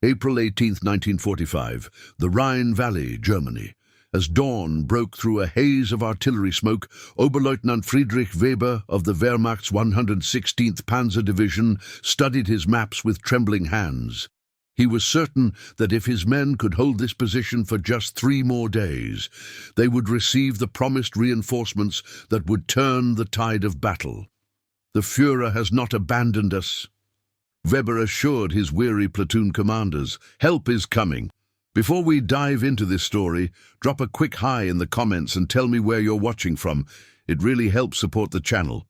April 18, 1945, the Rhine Valley, Germany. As dawn broke through a haze of artillery smoke, Oberleutnant Friedrich Weber of the Wehrmacht's 116th Panzer Division studied his maps with trembling hands. He was certain that if his men could hold this position for just 3 more days, they would receive the promised reinforcements that would turn the tide of battle. "The Führer has not abandoned us," Weber assured his weary platoon commanders. "Help is coming." Before we dive into this story, drop a quick hi in the comments and tell me where you're watching from. It really helps support the channel.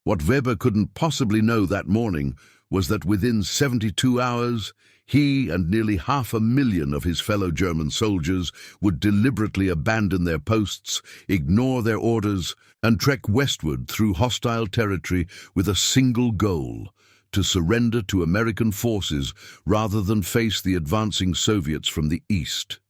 What Weber couldn't possibly know that morning was that within 72 hours, he and nearly 500,000 of his fellow German soldiers would deliberately abandon their posts, ignore their orders, and trek westward through hostile territory with a single goal: to surrender to American forces rather than face the advancing Soviets from the east.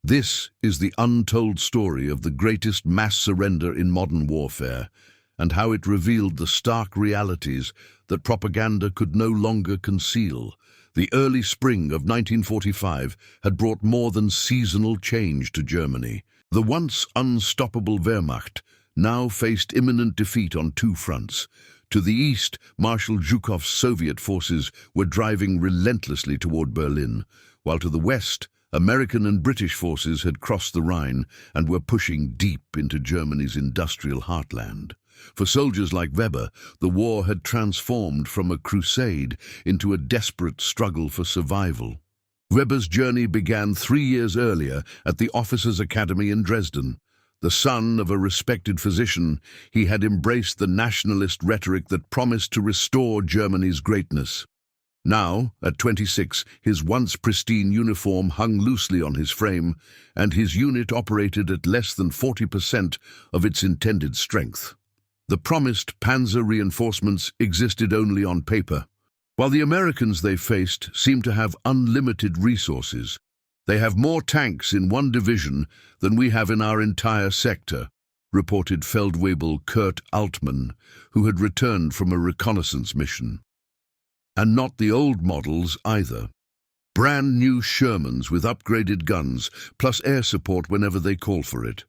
This is the untold story of the greatest mass surrender in modern warfare, and how it revealed the stark realities that propaganda could no longer conceal. The early spring of 1945 had brought more than seasonal change to Germany. The once unstoppable Wehrmacht now faced imminent defeat on 2 fronts. To the east, Marshal Zhukov's Soviet forces were driving relentlessly toward Berlin, while to the west, American and British forces had crossed the Rhine and were pushing deep into Germany's industrial heartland. For soldiers like Weber, the war had transformed from a crusade into a desperate struggle for survival. Weber's journey began 3 years earlier at the Officers' Academy in Dresden. The son of a respected physician, he had embraced the nationalist rhetoric that promised to restore Germany's greatness. Now, at 26, his once pristine uniform hung loosely on his frame, and his unit operated at less than 40% of its intended strength. The promised panzer reinforcements existed only on paper. While the Americans they faced seemed to have unlimited resources, "They have more tanks in one division than we have in our entire sector," reported Feldwebel Kurt Altmann, who had returned from a reconnaissance mission. And not the old models either. Brand new Shermans with upgraded guns, plus air support whenever they call for it.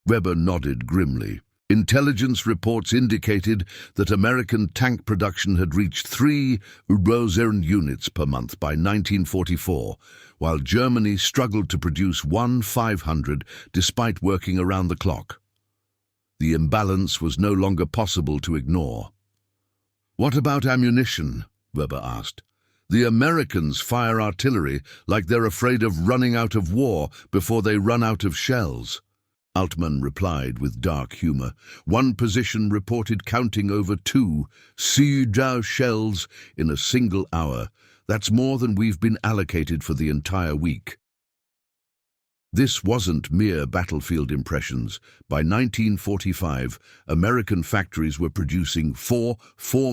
Weber nodded grimly. Intelligence reports indicated that American tank production had reached 3,000 units per month by 1944, while Germany struggled to produce 1,500 despite working around the clock. The imbalance was no longer possible to ignore. "What about ammunition?" Weber asked. "The Americans fire artillery like they're afraid of running out of war before they run out of shells." Altmann replied with dark humor. "One position reported counting over 2 Sea-Dow shells in a single hour. That's more than we've been allocated for the entire week." This wasn't mere battlefield impressions. By 1945, American factories were producing 4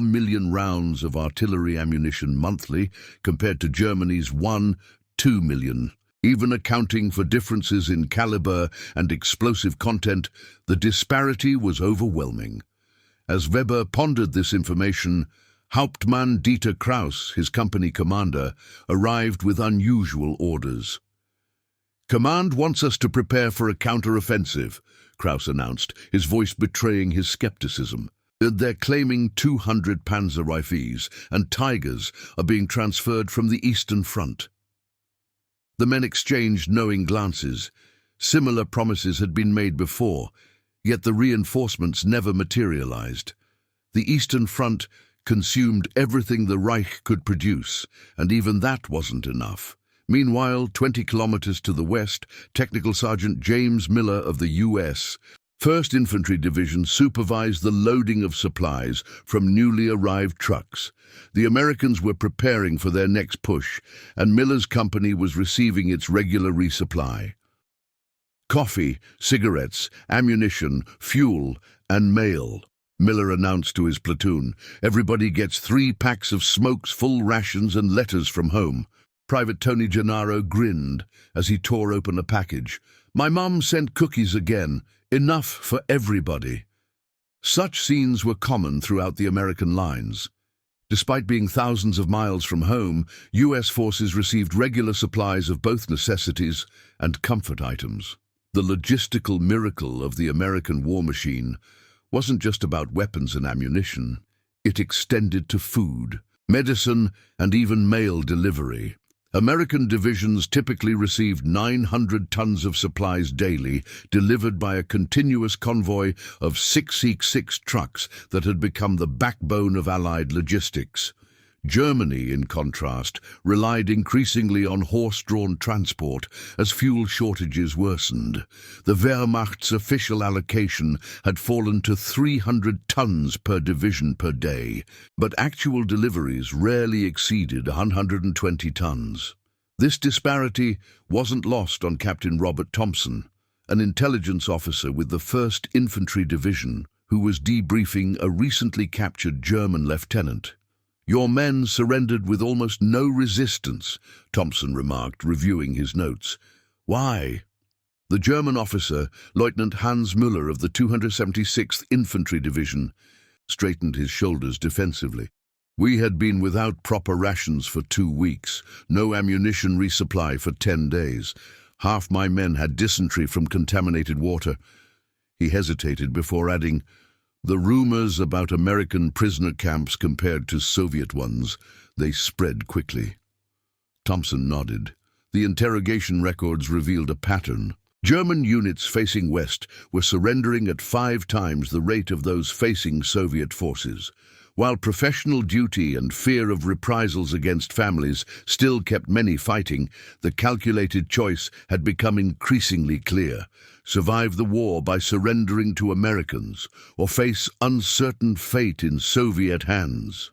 million rounds of artillery ammunition monthly, compared to Germany's 1-2 million. Even accounting for differences in caliber and explosive content, the disparity was overwhelming. As Weber pondered this information, Hauptmann Dieter Kraus, his company commander, arrived with unusual orders. "Command wants us to prepare for a counter-offensive," Kraus announced, his voice betraying his skepticism. "They're claiming 200 Panzer Rifles and Tigers are being transferred from the Eastern Front." The men exchanged knowing glances. Similar promises had been made before, yet the reinforcements never materialized. The Eastern Front consumed everything the Reich could produce, and even that wasn't enough. Meanwhile, 20 kilometers to the west, Technical Sergeant James Miller of the U.S. 1st Infantry Division supervised the loading of supplies from newly arrived trucks. The Americans were preparing for their next push, and Miller's company was receiving its regular resupply. "Coffee, cigarettes, ammunition, fuel, and mail," Miller announced to his platoon. "Everybody gets 3 packs of smokes, full rations, and letters from home." Private Tony Gennaro grinned as he tore open a package. "My mum sent cookies again. Enough for everybody." Such scenes were common throughout the American lines. Despite being thousands of miles from home, US forces received regular supplies of both necessities and comfort items. The logistical miracle of the American war machine wasn't just about weapons and ammunition. It extended to food, medicine, and even mail delivery. American divisions typically received 900 tons of supplies daily, delivered by a continuous convoy of 6 trucks that had become the backbone of Allied logistics. Germany, in contrast, relied increasingly on horse-drawn transport as fuel shortages worsened. The Wehrmacht's official allocation had fallen to 300 tons per division per day, but actual deliveries rarely exceeded 120 tons. This disparity wasn't lost on Captain Robert Thompson, an intelligence officer with the 1st Infantry Division, who was debriefing a recently captured German lieutenant. "Your men surrendered with almost no resistance," Thompson remarked, reviewing his notes. "Why?" The German officer, Lieutenant Hans Müller of the 276th Infantry Division, straightened his shoulders defensively. "We had been without proper rations for 2 weeks, no ammunition resupply for 10 days. Half my men had dysentery from contaminated water." He hesitated before adding, "The rumors about American prisoner camps compared to Soviet ones, they spread quickly." Thompson nodded. The interrogation records revealed a pattern. German units facing west were surrendering at 5 times the rate of those facing Soviet forces. While professional duty and fear of reprisals against families still kept many fighting, the calculated choice had become increasingly clear: survive the war by surrendering to Americans, or face uncertain fate in Soviet hands.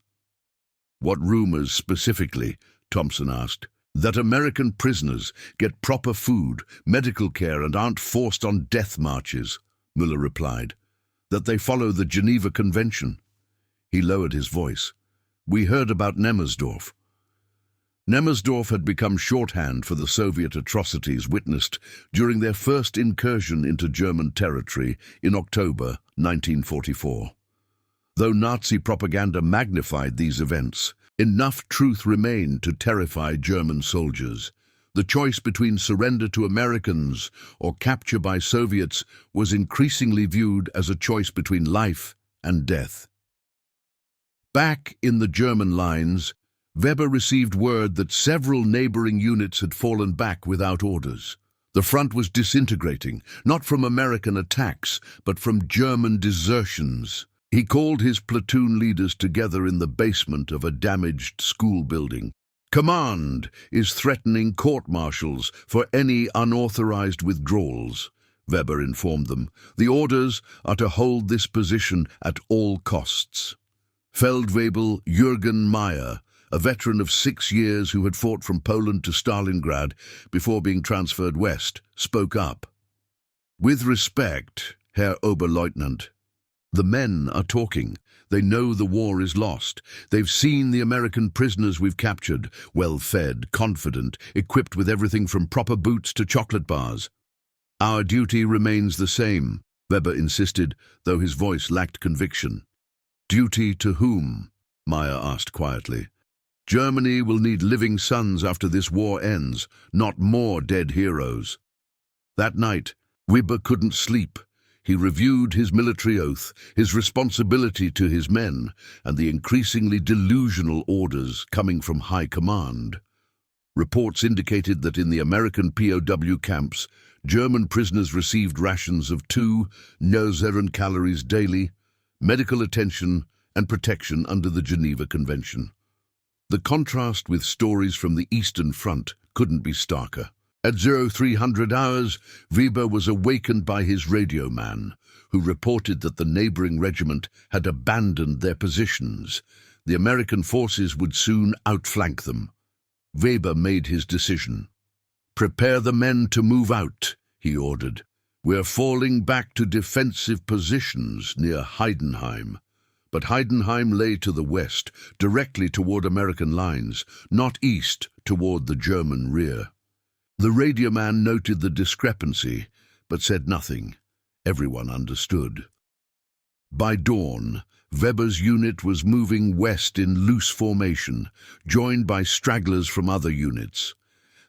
"What rumors specifically?" Thompson asked. "That American prisoners get proper food, medical care, and aren't forced on death marches," Müller replied. "That they follow the Geneva Convention." He lowered his voice. "We heard about Nemmersdorf." Nemmersdorf had become shorthand for the Soviet atrocities witnessed during their first incursion into German territory in October 1944. Though Nazi propaganda magnified these events, enough truth remained to terrify German soldiers. The choice between surrender to Americans or capture by Soviets was increasingly viewed as a choice between life and death. Back in the German lines, Weber received word that several neighboring units had fallen back without orders. The front was disintegrating, not from American attacks, but from German desertions. He called his platoon leaders together in the basement of a damaged school building. "Command is threatening court-martials for any unauthorized withdrawals," Weber informed them. "The orders are to hold this position at all costs." Feldwebel Jürgen Meyer, a veteran of 6 years who had fought from Poland to Stalingrad before being transferred west, spoke up. "With respect, Herr Oberleutnant, the men are talking. They know the war is lost. They've seen the American prisoners we've captured, well-fed, confident, equipped with everything from proper boots to chocolate bars. Our duty remains the same," Weber insisted, though his voice lacked conviction. "Duty to whom?" Meyer asked quietly. "Germany will need living sons after this war ends, not more dead heroes." That night, Weber couldn't sleep. He reviewed his military oath, his responsibility to his men, and the increasingly delusional orders coming from high command. Reports indicated that in the American POW camps, German prisoners received rations of 2 Nährsäuren calories daily, medical attention, and protection under the Geneva Convention. The contrast with stories from the Eastern Front couldn't be starker. At 0300 hours, Weber was awakened by his radio man, who reported that the neighboring regiment had abandoned their positions. The American forces would soon outflank them. Weber made his decision. "Prepare the men to move out," he ordered. "We're falling back to defensive positions near Heidenheim." But Heidenheim lay to the west, directly toward American lines, not east toward the German rear. The radio man noted the discrepancy, but said nothing. Everyone understood. By dawn, Weber's unit was moving west in loose formation, joined by stragglers from other units.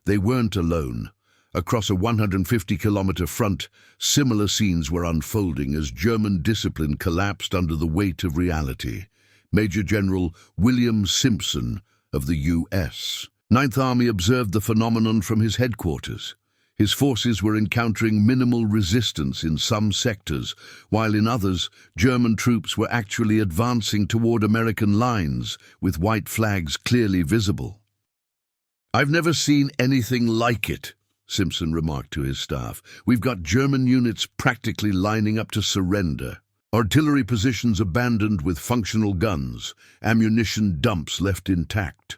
They weren't alone. Across a 150-kilometer front, similar scenes were unfolding as German discipline collapsed under the weight of reality. Major General William Simpson of the U.S. Ninth Army observed the phenomenon from his headquarters. His forces were encountering minimal resistance in some sectors, while in others, German troops were actually advancing toward American lines, with white flags clearly visible. "I've never seen anything like it," Simpson remarked to his staff. "We've got German units practically lining up to surrender. Artillery positions abandoned with functional guns, ammunition dumps left intact."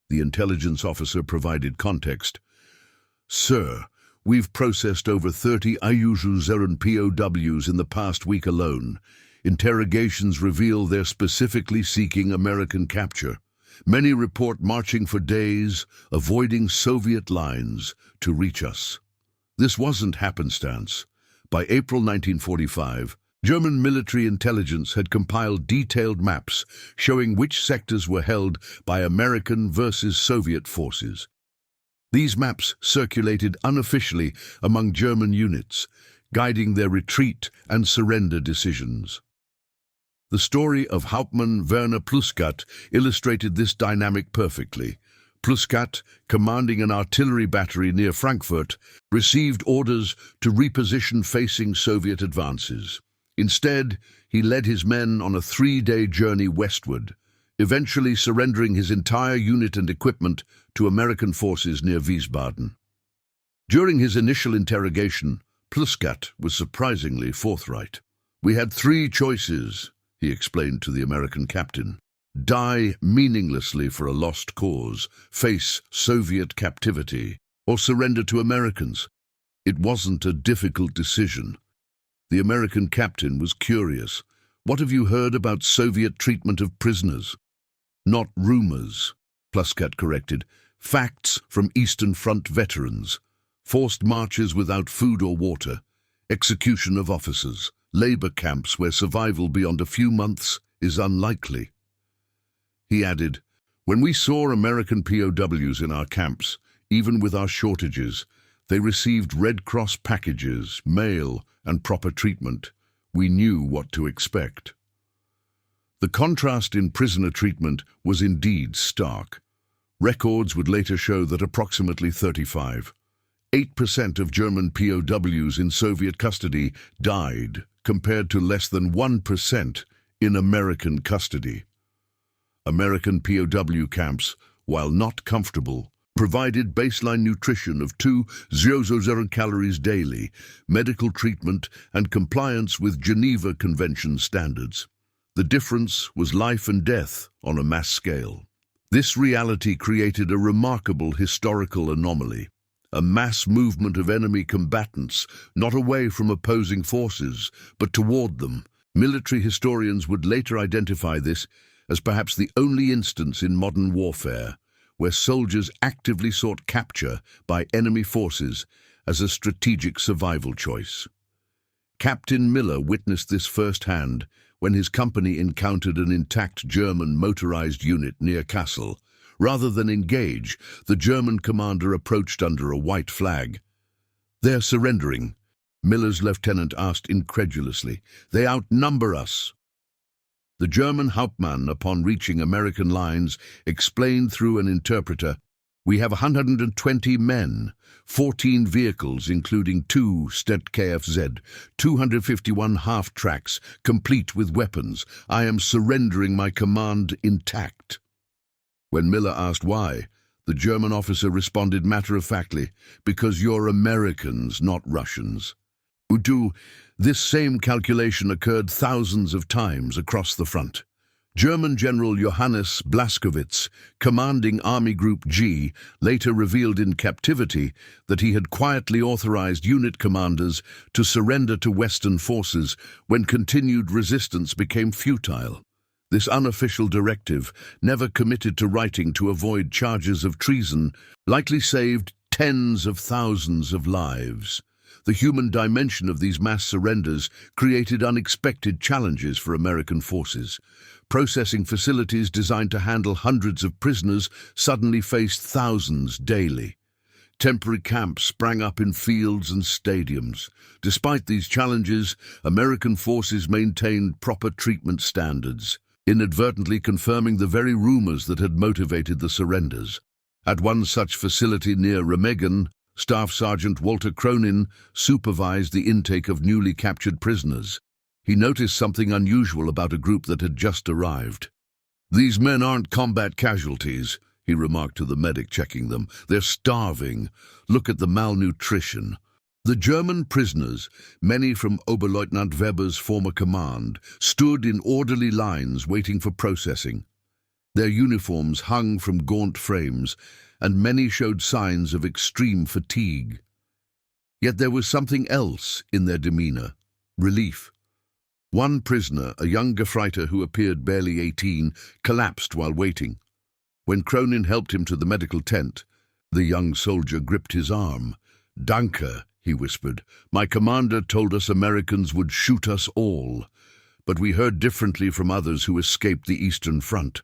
The intelligence officer provided context. "Sir, we've processed over 30 Ayuzuzeran POWs in the past week alone. Interrogations reveal they're specifically seeking American capture. Many report marching for days, avoiding Soviet lines to reach us." This wasn't happenstance. By April 1945, German military intelligence had compiled detailed maps showing which sectors were held by American versus Soviet forces. These maps circulated unofficially among German units, guiding their retreat and surrender decisions. The story of Hauptmann Werner Pluskat illustrated this dynamic perfectly. Pluskat, commanding an artillery battery near Frankfurt, received orders to reposition facing Soviet advances. Instead, he led his men on a 3-day journey westward, eventually surrendering his entire unit and equipment to American forces near Wiesbaden. During his initial interrogation, Pluskat was surprisingly forthright. "We had 3 choices," he explained to the American captain. "Die meaninglessly for a lost cause, face Soviet captivity, or surrender to Americans." It wasn't a difficult decision. The American captain was curious. "What have you heard about Soviet treatment of prisoners?" "Not rumors," Pluskat corrected. "Facts from Eastern Front veterans. Forced marches without food or water, execution of officers, labor camps where survival beyond a few months is unlikely." He added, "When we saw American POWs in our camps, even with our shortages, they received Red Cross packages, mail, and proper treatment. We knew what to expect." The contrast in prisoner treatment was indeed stark. Records would later show that approximately 35.8% of German POWs in Soviet custody died, compared to less than 1% in American custody. American POW camps, while not comfortable, provided baseline nutrition of 2,000 calories daily, medical treatment, and compliance with Geneva Convention standards. The difference was life and death on a mass scale. This reality created a remarkable historical anomaly. A mass movement of enemy combatants, not away from opposing forces, but toward them. Military historians would later identify this as perhaps the only instance in modern warfare where soldiers actively sought capture by enemy forces as a strategic survival choice. Captain Miller witnessed this firsthand when his company encountered an intact German motorized unit near Kassel. Rather than engage, the German commander approached under a white flag. "They're surrendering," Miller's lieutenant asked incredulously. "They outnumber us." The German Hauptmann, upon reaching American lines, explained through an interpreter, "We have 120 men, 14 vehicles including 2 Stet KFZ, 251 half-tracks, complete with weapons. I am surrendering my command intact." When Miller asked why, the German officer responded matter-of-factly, "Because you're Americans, not Russians." This same calculation occurred thousands of times across the front. German General Johannes Blaskowitz, commanding Army Group G, later revealed in captivity that he had quietly authorized unit commanders to surrender to Western forces when continued resistance became futile. This unofficial directive, never committed to writing to avoid charges of treason, likely saved tens of thousands of lives. The human dimension of these mass surrenders created unexpected challenges for American forces. Processing facilities designed to handle hundreds of prisoners suddenly faced thousands daily. Temporary camps sprang up in fields and stadiums. Despite these challenges, American forces maintained proper treatment standards, inadvertently confirming the very rumors that had motivated the surrenders. At one such facility near Remagen, Staff Sergeant Walter Cronin supervised the intake of newly captured prisoners. He noticed something unusual about a group that had just arrived. "These men aren't combat casualties," he remarked to the medic checking them. "They're starving. Look at the malnutrition." The German prisoners, many from Oberleutnant Weber's former command, stood in orderly lines waiting for processing. Their uniforms hung from gaunt frames, and many showed signs of extreme fatigue. Yet there was something else in their demeanor: relief. One prisoner, a young Gefreiter who appeared barely 18, collapsed while waiting. When Cronin helped him to the medical tent, the young soldier gripped his arm. "Danke," he whispered. "My commander told us Americans would shoot us all, but we heard differently from others who escaped the Eastern Front."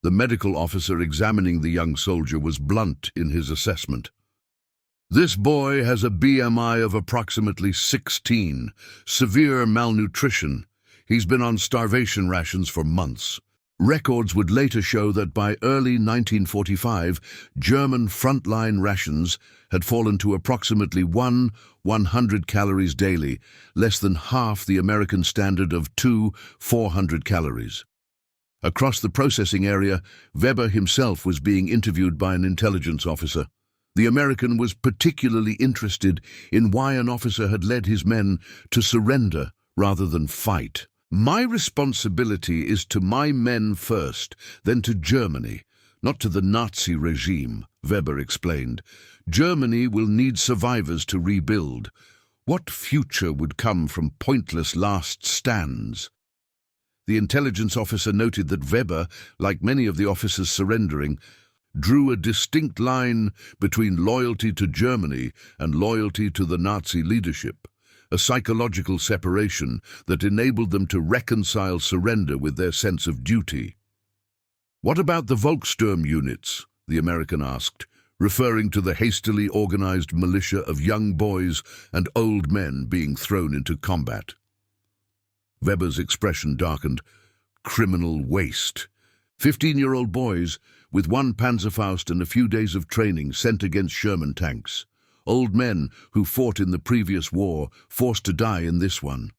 The medical officer examining the young soldier was blunt in his assessment. "This boy has a BMI of approximately 16, severe malnutrition. He's been on starvation rations for months." Records would later show that by early 1945, German frontline rations had fallen to approximately 100 calories daily, less than half the American standard of 400 calories. Across the processing area, Weber himself was being interviewed by an intelligence officer. The American was particularly interested in why an officer had led his men to surrender rather than fight. "My responsibility is to my men first, then to Germany, not to the Nazi regime," Weber explained. "Germany will need survivors to rebuild. What future would come from pointless last stands?" The intelligence officer noted that Weber, like many of the officers surrendering, drew a distinct line between loyalty to Germany and loyalty to the Nazi leadership, a psychological separation that enabled them to reconcile surrender with their sense of duty. "What about the Volkssturm units?" the American asked, referring to the hastily organized militia of young boys and old men being thrown into combat. Weber's expression darkened. "Criminal waste. 15-year-old boys with one Panzerfaust and a few days of training sent against Sherman tanks. Old men who fought in the previous war, forced to die in this one.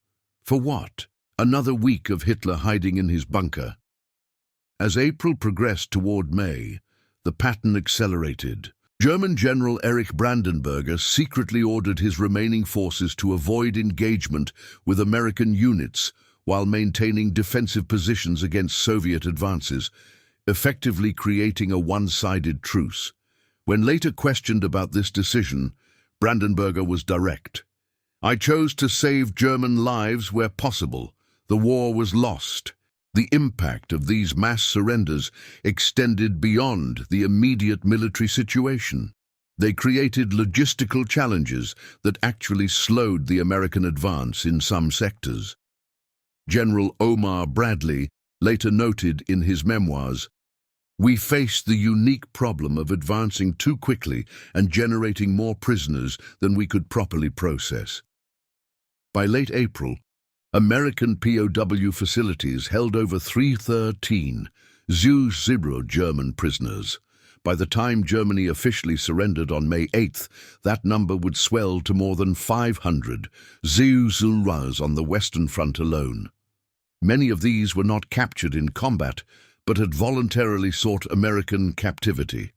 For what? Another week of Hitler hiding in his bunker." As April progressed toward May, the pattern accelerated. German General Erich Brandenberger secretly ordered his remaining forces to avoid engagement with American units while maintaining defensive positions against Soviet advances, effectively creating a one-sided truce. When later questioned about this decision, Brandenberger was direct. "I chose to save German lives where possible. The war was lost." The impact of these mass surrenders extended beyond the immediate military situation. They created logistical challenges that actually slowed the American advance in some sectors. General Omar Bradley later noted in his memoirs, "We faced the unique problem of advancing too quickly and generating more prisoners than we could properly process." By late April, American POW facilities held over 313 German prisoners. By the time Germany officially surrendered on May 8th, that number would swell to more than 500 on the Western Front alone. Many of these were not captured in combat, but had voluntarily sought American captivity.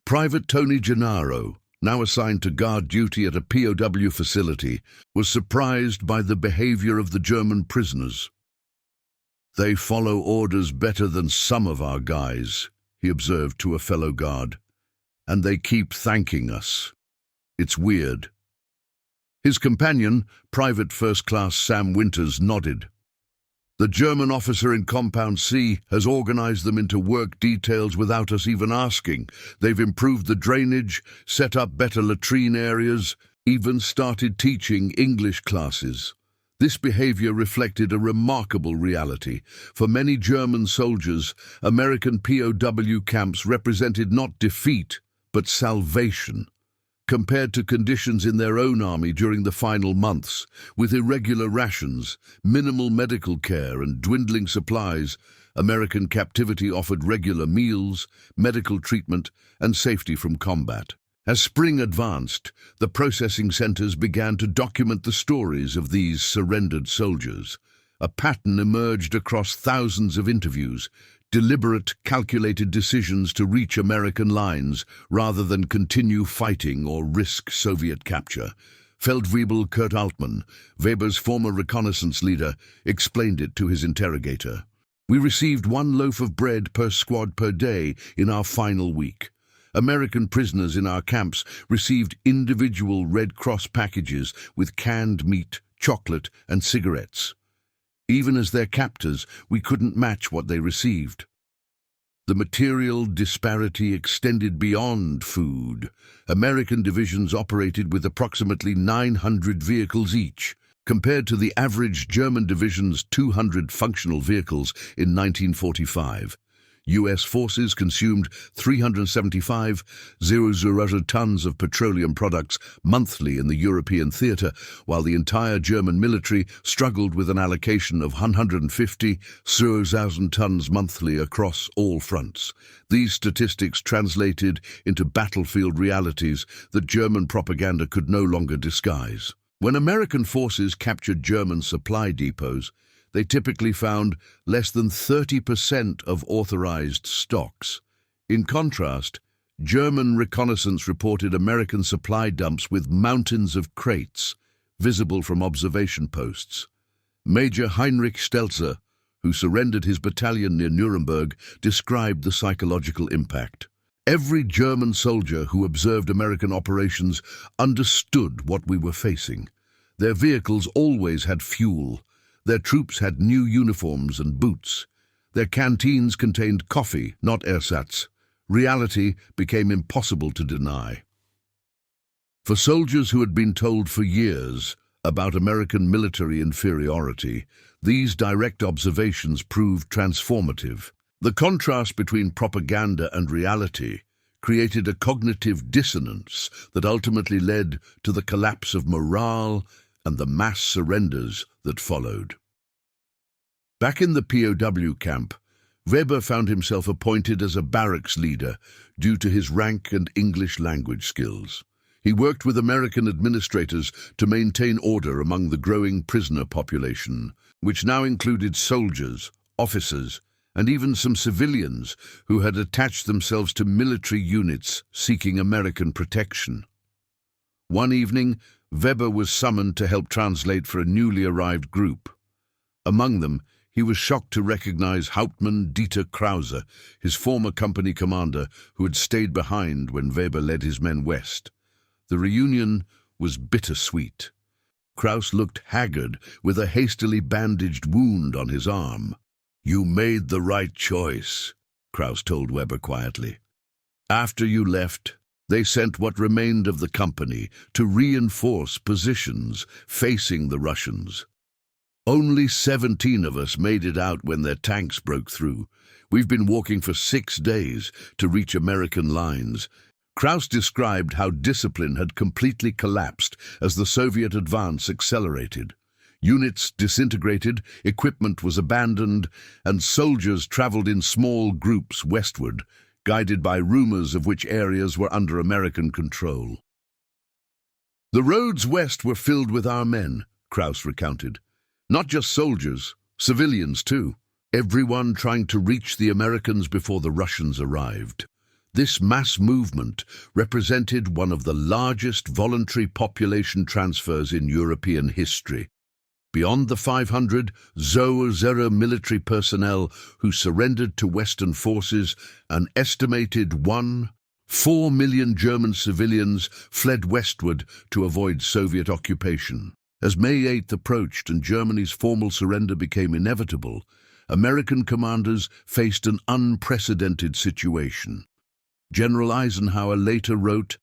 Private Tony Gennaro, now assigned to guard duty at a POW facility, was surprised by the behavior of the German prisoners. "They follow orders better than some of our guys," he observed to a fellow guard, "and they keep thanking us. It's weird." His companion, Private First Class Sam Winters, nodded. "The German officer in Compound C has organized them into work details without us even asking. They've improved the drainage, set up better latrine areas. even started teaching English classes. This behavior reflected a remarkable reality. For many German soldiers, American POW camps represented not defeat, but salvation. Compared to conditions in their own army during the final months, with irregular rations, minimal medical care, and dwindling supplies, American captivity offered regular meals, medical treatment, and safety from combat. As spring advanced, the processing centers began to document the stories of these surrendered soldiers. A pattern emerged across thousands of interviews, deliberate, calculated decisions to reach American lines rather than continue fighting or risk Soviet capture. Feldwebel Kurt Altmann, Weber's former reconnaissance leader, explained it to his interrogator. "We received one loaf of bread per squad per day in our final week. American prisoners in our camps received individual Red Cross packages with canned meat, chocolate, and cigarettes. Even as their captors, we couldn't match what they received." The material disparity extended beyond food. American divisions operated with approximately 900 vehicles each, compared to the average German division's 200 functional vehicles in 1945. U.S. forces consumed 375,000 tons of petroleum products monthly in the European theater, while the entire German military struggled with an allocation of 150,000 tons monthly across all fronts. These statistics translated into battlefield realities that German propaganda could no longer disguise. When American forces captured German supply depots, they typically found less than 30% of authorized stocks. In contrast, German reconnaissance reported American supply dumps with mountains of crates, visible from observation posts. Major Heinrich Stelzer, who surrendered his battalion near Nuremberg, described the psychological impact. "Every German soldier who observed American operations understood what we were facing. Their vehicles always had fuel. Their troops had new uniforms and boots. Their canteens contained coffee, not ersatz. Reality became impossible to deny." For soldiers who had been told for years about American military inferiority, these direct observations proved transformative. The contrast between propaganda and reality created a cognitive dissonance that ultimately led to the collapse of morale and the mass surrenders that followed. Back in the POW camp, Weber found himself appointed as a barracks leader due to his rank and English language skills. He worked with American administrators to maintain order among the growing prisoner population, which now included soldiers, officers, and even some civilians who had attached themselves to military units seeking American protection. One evening, Weber was summoned to help translate for a newly arrived group. Among them, he was shocked to recognize Hauptmann Dieter Krause, his former company commander who had stayed behind when Weber led his men west. The reunion was bittersweet. Krause looked haggard with a hastily bandaged wound on his arm. "You made the right choice," Krause told Weber quietly. "After you left, they sent what remained of the company to reinforce positions facing the Russians. Only 17 of us made it out when their tanks broke through. We've been walking for 6 days to reach American lines." Krause described how discipline had completely collapsed as the Soviet advance accelerated. Units disintegrated, equipment was abandoned, and soldiers traveled in small groups westward, guided by rumors of which areas were under American control. "The roads west were filled with our men," Krause recounted. "Not just soldiers, civilians too. Everyone trying to reach the Americans before the Russians arrived." This mass movement represented one of the largest voluntary population transfers in European history. Beyond the 500,000 military personnel who surrendered to Western forces, an estimated 4 million German civilians fled westward to avoid Soviet occupation. As May 8th approached and Germany's formal surrender became inevitable, American commanders faced an unprecedented situation. General Eisenhower later wrote,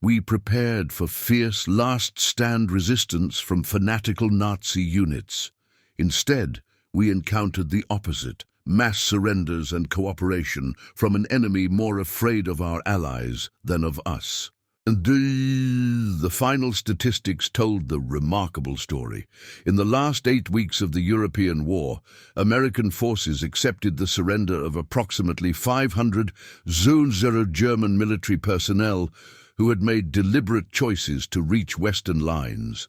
We prepared for fierce last-stand resistance from fanatical Nazi units. Instead, we encountered the opposite, mass surrenders and cooperation from an enemy more afraid of our allies than of us. And the final statistics told the remarkable story. In the last 8 weeks of the European war, American forces accepted the surrender of approximately 500 German military personnel who had made deliberate choices to reach Western lines.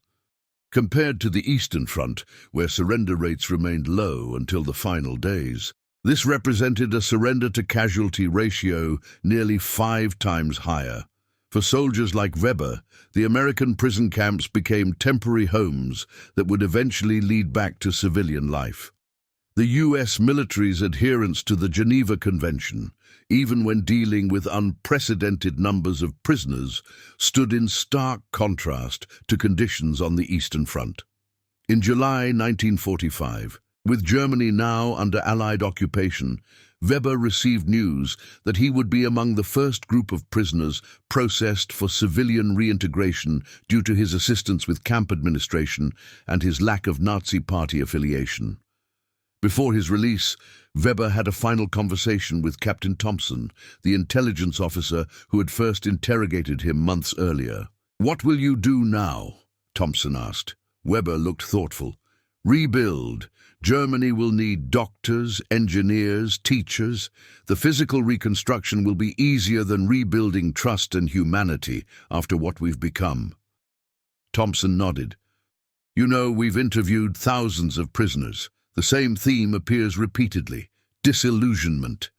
Compared to the Eastern Front, where surrender rates remained low until the final days, this represented a surrender-to-casualty ratio nearly 5 times higher. For soldiers like Weber, the American prison camps became temporary homes that would eventually lead back to civilian life. The U.S. military's adherence to the Geneva Convention, even when dealing with unprecedented numbers of prisoners, stood in stark contrast to conditions on the Eastern Front. In July 1945, with Germany now under Allied occupation, Weber received news that he would be among the first group of prisoners processed for civilian reintegration due to his assistance with camp administration and his lack of Nazi party affiliation. Before his release, Weber had a final conversation with Captain Thompson, the intelligence officer who had first interrogated him months earlier. "What will you do now?" Thompson asked. Weber looked thoughtful. "Rebuild. Germany will need doctors, engineers, teachers. The physical reconstruction will be easier than rebuilding trust and humanity after what we've become." Thompson nodded. "You know, we've interviewed thousands of prisoners. The same theme appears repeatedly: disillusionment.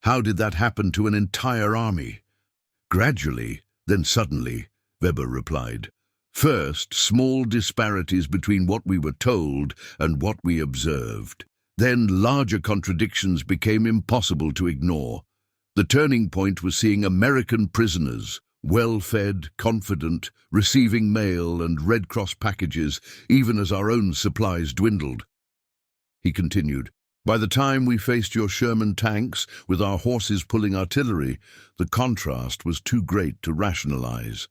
How did that happen to an entire army?" "Gradually, then suddenly," Weber replied. "First, small disparities between what we were told and what we observed. Then larger contradictions became impossible to ignore. The turning point was seeing American prisoners, well-fed, confident, receiving mail and Red Cross packages even as our own supplies dwindled." He continued, "By the time we faced your Sherman tanks with our horses pulling artillery, the contrast was too great to rationalize.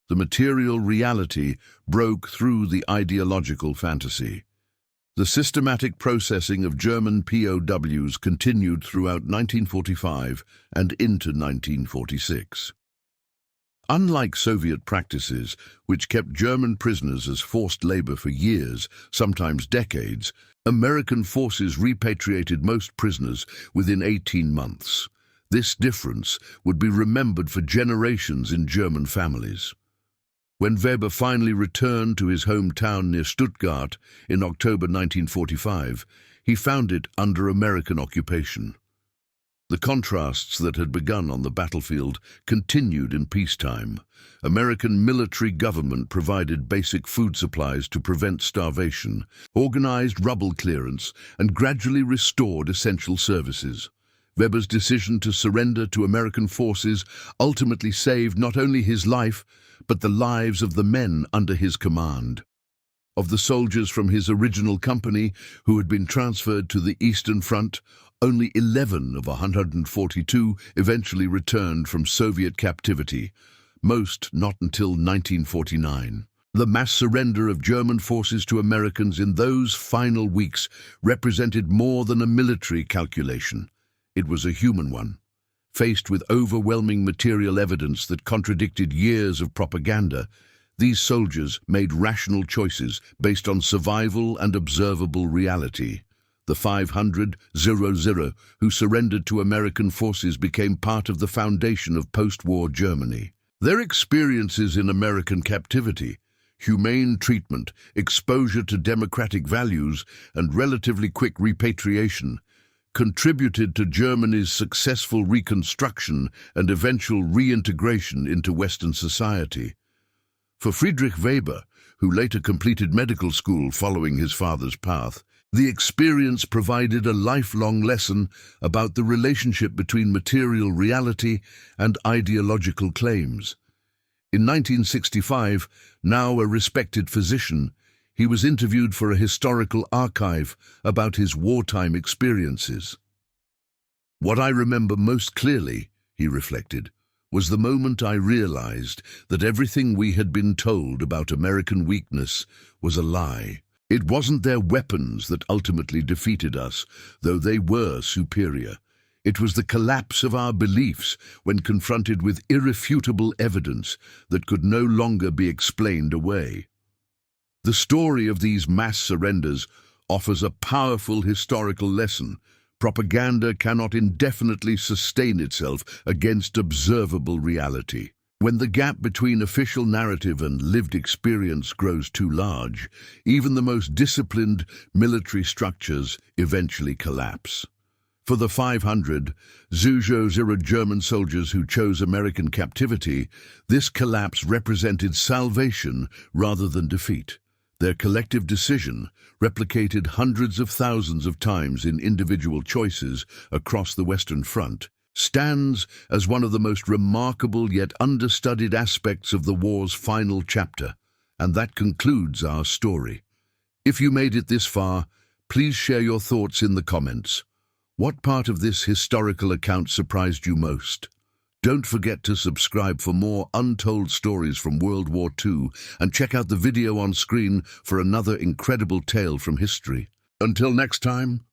The material reality broke through the ideological fantasy." The systematic processing of German POWs continued throughout 1945 and into 1946. Unlike Soviet practices, which kept German prisoners as forced labor for years, sometimes decades, American forces repatriated most prisoners within 18 months. This difference would be remembered for generations in German families. When Weber finally returned to his hometown near Stuttgart in October 1945, he found it under American occupation. The contrasts that had begun on the battlefield continued in peacetime. American military government provided basic food supplies to prevent starvation, organized rubble clearance, and gradually restored essential services. Weber's decision to surrender to American forces ultimately saved not only his life, but the lives of the men under his command. Of the soldiers from his original company who had been transferred to the Eastern Front, only 11 of 142 eventually returned from Soviet captivity, most not until 1949. The mass surrender of German forces to Americans in those final weeks represented more than a military calculation. It was a human one. Faced with overwhelming material evidence that contradicted years of propaganda, these soldiers made rational choices based on survival and observable reality. The 500 who surrendered to American forces became part of the foundation of post-war Germany. Their experiences in American captivity, humane treatment, exposure to democratic values, and relatively quick repatriation contributed to Germany's successful reconstruction and eventual reintegration into Western society. For Friedrich Weber, who later completed medical school following his father's path, the experience provided a lifelong lesson about the relationship between material reality and ideological claims. In 1965, now a respected physician, he was interviewed for a historical archive about his wartime experiences. "What I remember most clearly," he reflected, was the moment I realized that everything we had been told about American weakness was a lie. It wasn't their weapons that ultimately defeated us, though they were superior. It was the collapse of our beliefs when confronted with irrefutable evidence that could no longer be explained away. The story of these mass surrenders offers a powerful historical lesson. Propaganda cannot indefinitely sustain itself against observable reality. When the gap between official narrative and lived experience grows too large, even the most disciplined military structures eventually collapse. For the 500 Zhuzhou German soldiers who chose American captivity, this collapse represented salvation rather than defeat. Their collective decision, replicated hundreds of thousands of times in individual choices across the Western Front, stands as one of the most remarkable yet understudied aspects of the war's final chapter, and that concludes our story. If you made it this far, please share your thoughts in the comments. What part of this historical account surprised you most? Don't forget to subscribe for more untold stories from World War II and check out the video on screen for another incredible tale from history. Until next time,